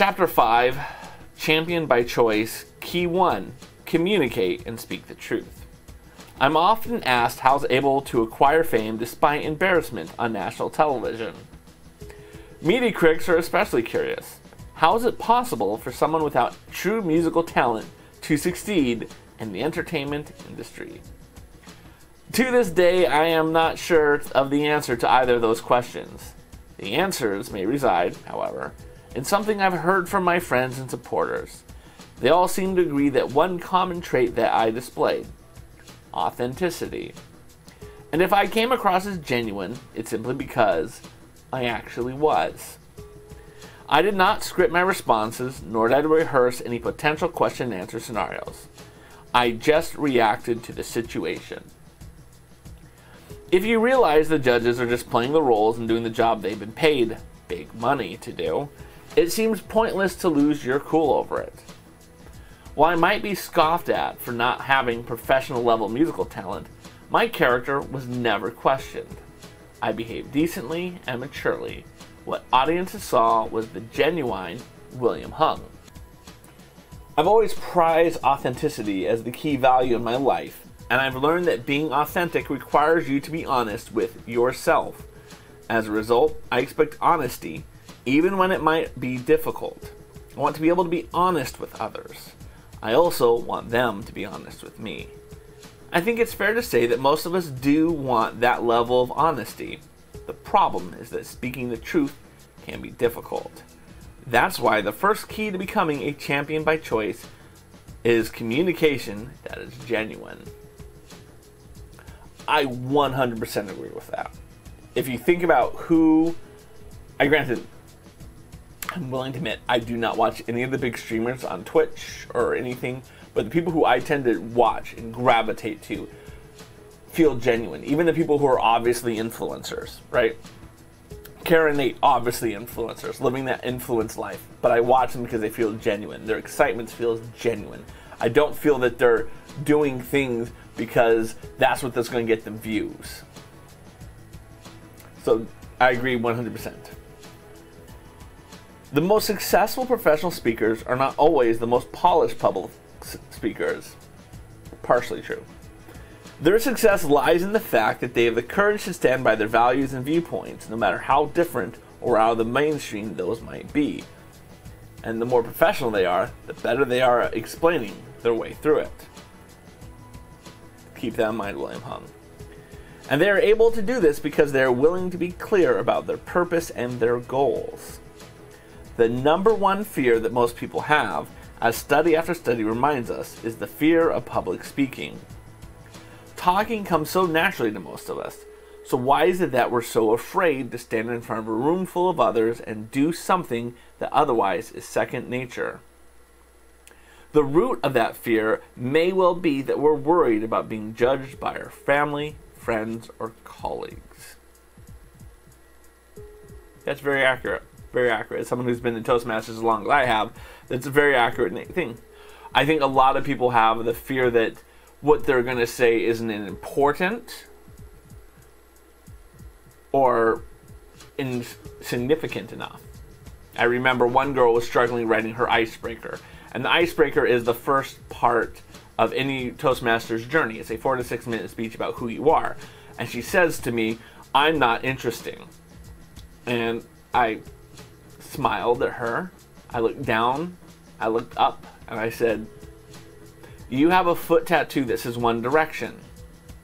Chapter 5, Champion by Choice, Key 1, Communicate and Speak the Truth. I'm often asked how I was able to acquire fame despite embarrassment on national television. Media critics are especially curious. How is it possible for someone without true musical talent to succeed in the entertainment industry? To this day, I am not sure of the answer to either of those questions. The answers may reside, however, in something I've heard from my friends and supporters. They all seem to agree that one common trait that I displayed: authenticity. And if I came across as genuine, it's simply because I actually was. I did not script my responses, nor did I rehearse any potential question and answer scenarios. I just reacted to the situation. If you realize the judges are just playing the roles and doing the job they've been paid big money to do, it seems pointless to lose your cool over it. While I might be scoffed at for not having professional level musical talent, my character was never questioned. I behaved decently and maturely. What audiences saw was the genuine William Hung. I've always prized authenticity as the key value in my life, and I've learned that being authentic requires you to be honest with yourself. As a result, I expect honesty, even when it might be difficult. I want to be able to be honest with others. I also want them to be honest with me. I think it's fair to say that most of us do want that level of honesty. The problem is that speaking the truth can be difficult. That's why the first key to becoming a champion by choice is communication that is genuine. I 100% agree with that. If you think about who, I'm willing to admit I do not watch any of the big streamers on Twitch or anything, but the people who I tend to watch and gravitate to feel genuine. Even the people who are obviously influencers, right? Kara and Nate, obviously influencers, living that influence life, but I watch them because they feel genuine. Their excitement feels genuine. I don't feel that they're doing things because that's what that's going to get them views. So I agree 100%. The most successful professional speakers are not always the most polished public speakers. Partially true. Their success lies in the fact that they have the courage to stand by their values and viewpoints, no matter how different or out of the mainstream those might be. And the more professional they are, the better they are at explaining their way through it. Keep that in mind, William Hung. And they are able to do this because they are willing to be clear about their purpose and their goals. The number one fear that most people have, as study after study reminds us, is the fear of public speaking. Talking comes so naturally to most of us, so why is it that we're so afraid to stand in front of a room full of others and do something that otherwise is second nature? The root of that fear may well be that we're worried about being judged by our family, friends, or colleagues. That's very accurate. Very accurate. As someone who's been in Toastmasters as long as I have, that's a very accurate thing. I think a lot of people have the fear that what they're going to say isn't important or insignificant enough. I remember one girl was struggling writing her icebreaker, and the icebreaker is the first part of any Toastmasters journey. It's a 4 to 6 minute speech about who you are, and she says to me, "I'm not interesting," and I smiled at her. I looked down, I looked up, and I said, "You have a foot tattoo that says One Direction.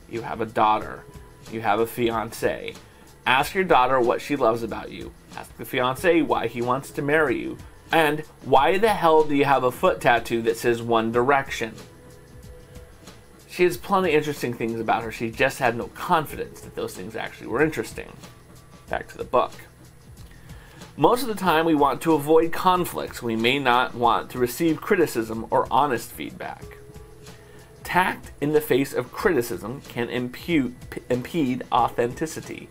You have a daughter. You have a fiance. Ask your daughter what she loves about you. Ask the fiance why he wants to marry you. And why the hell do you have a foot tattoo that says One Direction?" She has plenty of interesting things about her. She just had no confidence that those things actually were interesting. Back to the book. Most of the time we want to avoid conflicts. We may not want to receive criticism or honest feedback. Tact in the face of criticism can impede authenticity,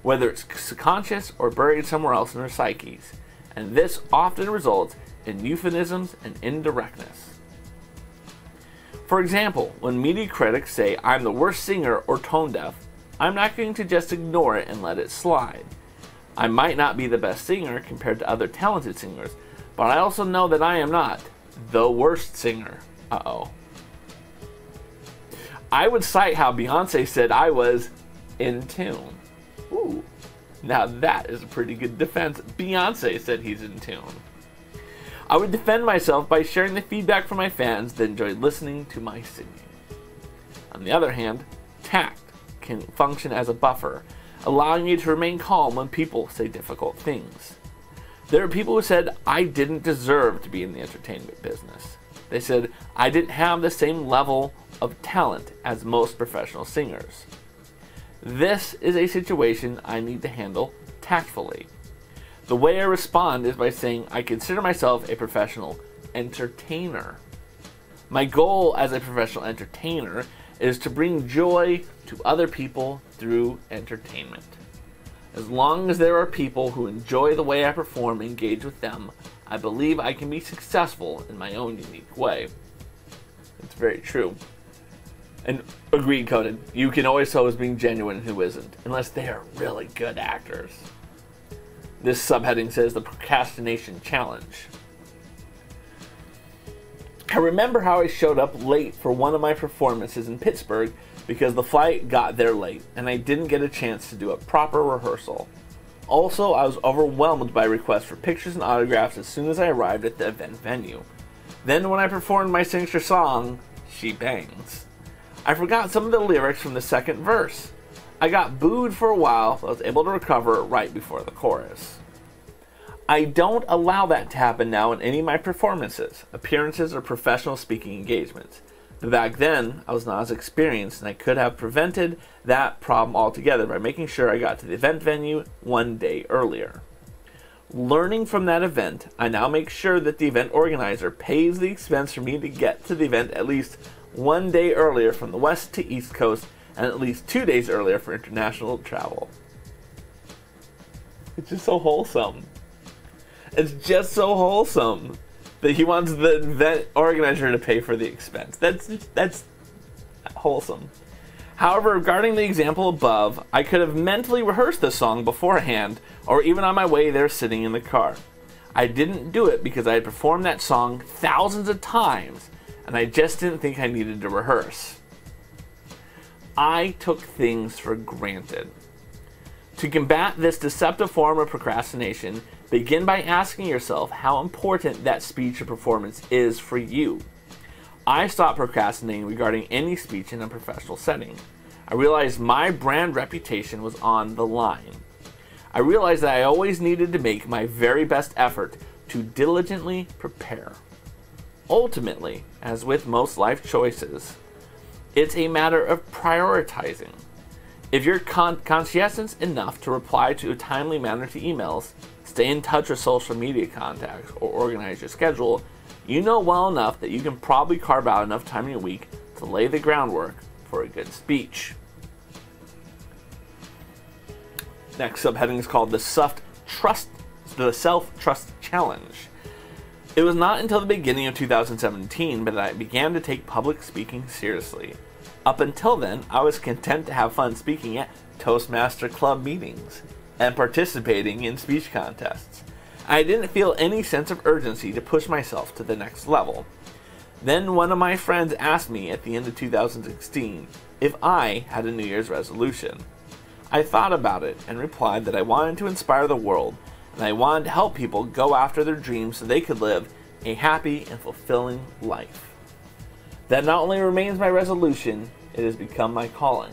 whether it's subconscious or buried somewhere else in our psyches, and this often results in euphemisms and indirectness. For example, when media critics say I'm the worst singer or tone deaf, I'm not going to just ignore it and let it slide. I might not be the best singer compared to other talented singers, but I also know that I am not the worst singer. Uh-oh. I would cite how Beyonce said I was in tune. Ooh, now that is a pretty good defense. Beyonce said he's in tune. I would defend myself by sharing the feedback from my fans that enjoyed listening to my singing. On the other hand, tact can function as a buffer, allowing you to remain calm when people say difficult things. There are people who said I didn't deserve to be in the entertainment business. They said I didn't have the same level of talent as most professional singers. This is a situation I need to handle tactfully. The way I respond is by saying I consider myself a professional entertainer. My goal as a professional entertainer is to bring joy to other people through entertainment. As long as there are people who enjoy the way I perform and engage with them, I believe I can be successful in my own unique way. It's very true. And agreed, Conan, you can always tell who's being genuine and who isn't, unless they are really good actors. This subheading says the procrastination challenge. I remember how I showed up late for one of my performances in Pittsburgh because the flight got there late and I didn't get a chance to do a proper rehearsal. Also, I was overwhelmed by requests for pictures and autographs as soon as I arrived at the event venue. Then when I performed my signature song, She Bangs, I forgot some of the lyrics from the second verse. I got booed for a while, but I was able to recover right before the chorus. I don't allow that to happen now in any of my performances, appearances, or professional speaking engagements. But back then, I was not as experienced, and I could have prevented that problem altogether by making sure I got to the event venue one day earlier. Learning from that event, I now make sure that the event organizer pays the expense for me to get to the event at least one day earlier from the west to east coast, and at least 2 days earlier for international travel. It's just so wholesome. It's just so wholesome that he wants the event organizer to pay for the expense. That's wholesome. However, regarding the example above, I could have mentally rehearsed the song beforehand, or even on my way there sitting in the car. I didn't do it because I had performed that song thousands of times, and I just didn't think I needed to rehearse. I took things for granted. To combat this deceptive form of procrastination, begin by asking yourself how important that speech or performance is for you. I stopped procrastinating regarding any speech in a professional setting. I realized my brand reputation was on the line. I realized that I always needed to make my very best effort to diligently prepare. Ultimately, as with most life choices, it's a matter of prioritizing. If you're conscientious enough to reply to a timely manner to emails, stay in touch with social media contacts, or organize your schedule, you know well enough that you can probably carve out enough time in your week to lay the groundwork for a good speech. Next subheading is called the self-trust challenge. It was not until the beginning of 2017 that I began to take public speaking seriously. Up until then, I was content to have fun speaking at Toastmaster Club meetings and participating in speech contests. I didn't feel any sense of urgency to push myself to the next level. Then one of my friends asked me at the end of 2016 if I had a New Year's resolution. I thought about it and replied that I wanted to inspire the world and I wanted to help people go after their dreams so they could live a happy and fulfilling life. That not only remains my resolution, it has become my calling.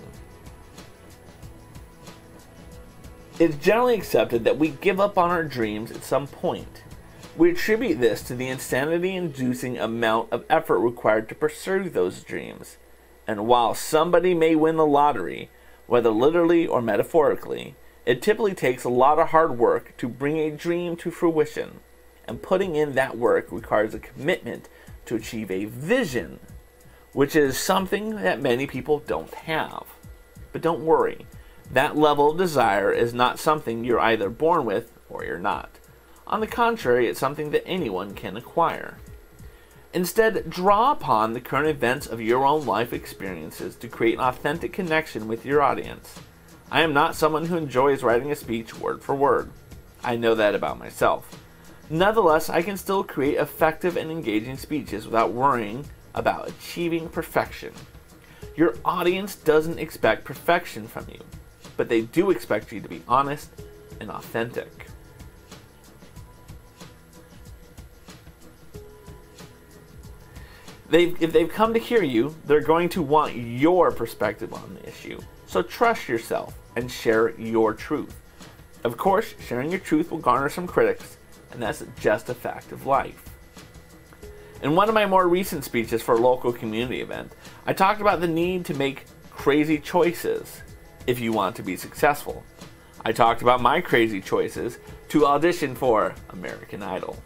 It's generally accepted that we give up on our dreams at some point. We attribute this to the insanity-inducing amount of effort required to pursue those dreams. And while somebody may win the lottery, whether literally or metaphorically, it typically takes a lot of hard work to bring a dream to fruition. And putting in that work requires a commitment to achieve a vision, which is something that many people don't have. But don't worry. That level of desire is not something you're either born with or you're not. On the contrary, it's something that anyone can acquire. Instead, draw upon the current events of your own life experiences to create an authentic connection with your audience. I am not someone who enjoys writing a speech word for word. I know that about myself. Nonetheless, I can still create effective and engaging speeches without worrying about achieving perfection. Your audience doesn't expect perfection from you, but they do expect you to be honest and authentic. If they've come to hear you, they're going to want your perspective on the issue. So trust yourself and share your truth. Of course, sharing your truth will garner some critics, and that's just a fact of life. In one of my more recent speeches for a local community event, I talked about the need to make crazy choices if you want to be successful. I talked about my crazy choices to audition for American Idol,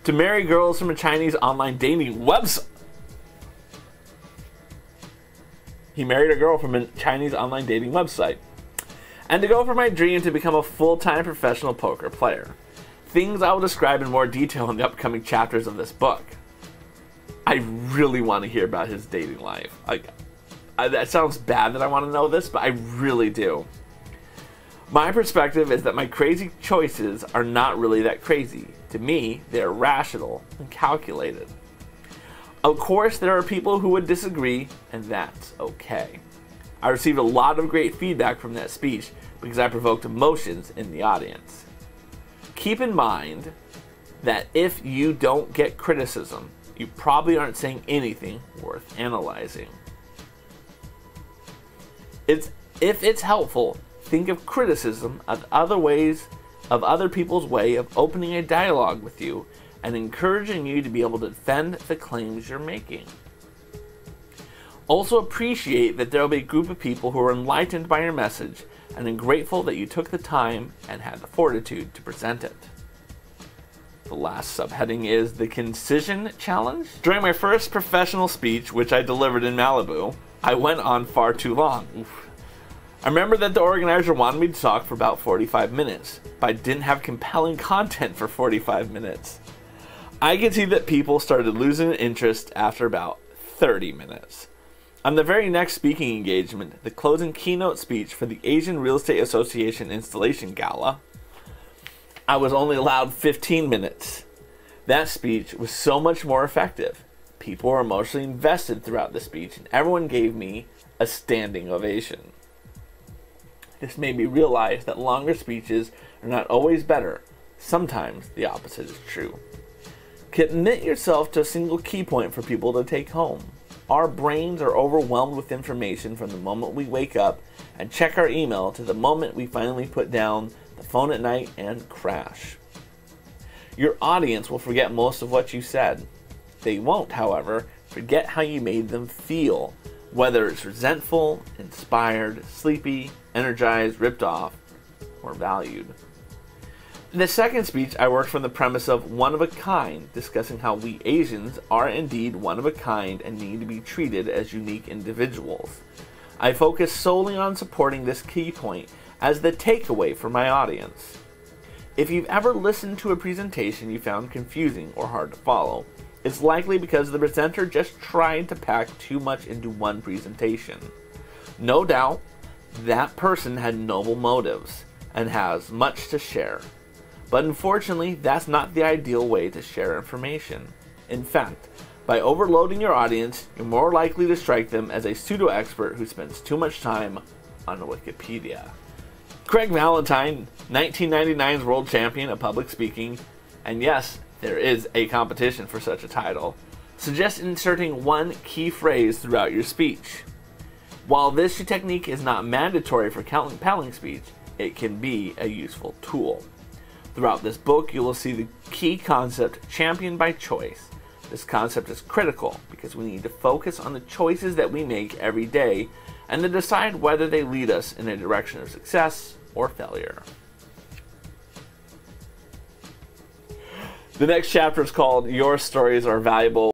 to marry girls from a Chinese online dating website. He married a girl from a Chinese online dating website, and to go for my dream to become a full-time professional poker player. Things I will describe in more detail in the upcoming chapters of this book. I really want to hear about his dating life. That sounds bad that I want to know this, but I really do. My perspective is that my crazy choices are not really that crazy. To me, they are rational and calculated. Of course, there are people who would disagree, and that's okay. I received a lot of great feedback from that speech because I provoked emotions in the audience. Keep in mind that if you don't get criticism, you probably aren't saying anything worth analyzing. If it's helpful, think of criticism as other people's way of opening a dialogue with you and encouraging you to be able to defend the claims you're making. Also appreciate that there will be a group of people who are enlightened by your message and I'm grateful that you took the time and had the fortitude to present it. The last subheading is the Concision Challenge. During my first professional speech, which I delivered in Malibu, I went on far too long. Oof. I remember that the organizer wanted me to talk for about 45 minutes, but I didn't have compelling content for 45 minutes. I could see that people started losing interest after about 30 minutes. On the very next speaking engagement, the closing keynote speech for the Asian Real Estate Association Installation Gala, I was only allowed 15 minutes. That speech was so much more effective. People were emotionally invested throughout the speech, and everyone gave me a standing ovation. This made me realize that longer speeches are not always better. Sometimes the opposite is true. Commit yourself to a single key point for people to take home. Our brains are overwhelmed with information from the moment we wake up and check our email to the moment we finally put down the phone at night and crash. Your audience will forget most of what you said. They won't, however, forget how you made them feel, whether it's resentful, inspired, sleepy, energized, ripped off, or valued. In the second speech, I worked from the premise of one of a kind, discussing how we Asians are indeed one of a kind and need to be treated as unique individuals. I focused solely on supporting this key point as the takeaway for my audience. If you've ever listened to a presentation you found confusing or hard to follow, it's likely because the presenter just tried to pack too much into one presentation. No doubt, that person had noble motives and has much to share. But unfortunately, that's not the ideal way to share information. In fact, by overloading your audience, you're more likely to strike them as a pseudo-expert who spends too much time on Wikipedia. Craig Valentine, 1999's world champion of public speaking, and yes, there is a competition for such a title, suggests inserting one key phrase throughout your speech. While this technique is not mandatory for compelling speech, it can be a useful tool. Throughout this book, you will see the key concept championed by choice. This concept is critical because we need to focus on the choices that we make every day and to decide whether they lead us in a direction of success or failure. The next chapter is called Your Stories Are Valuable.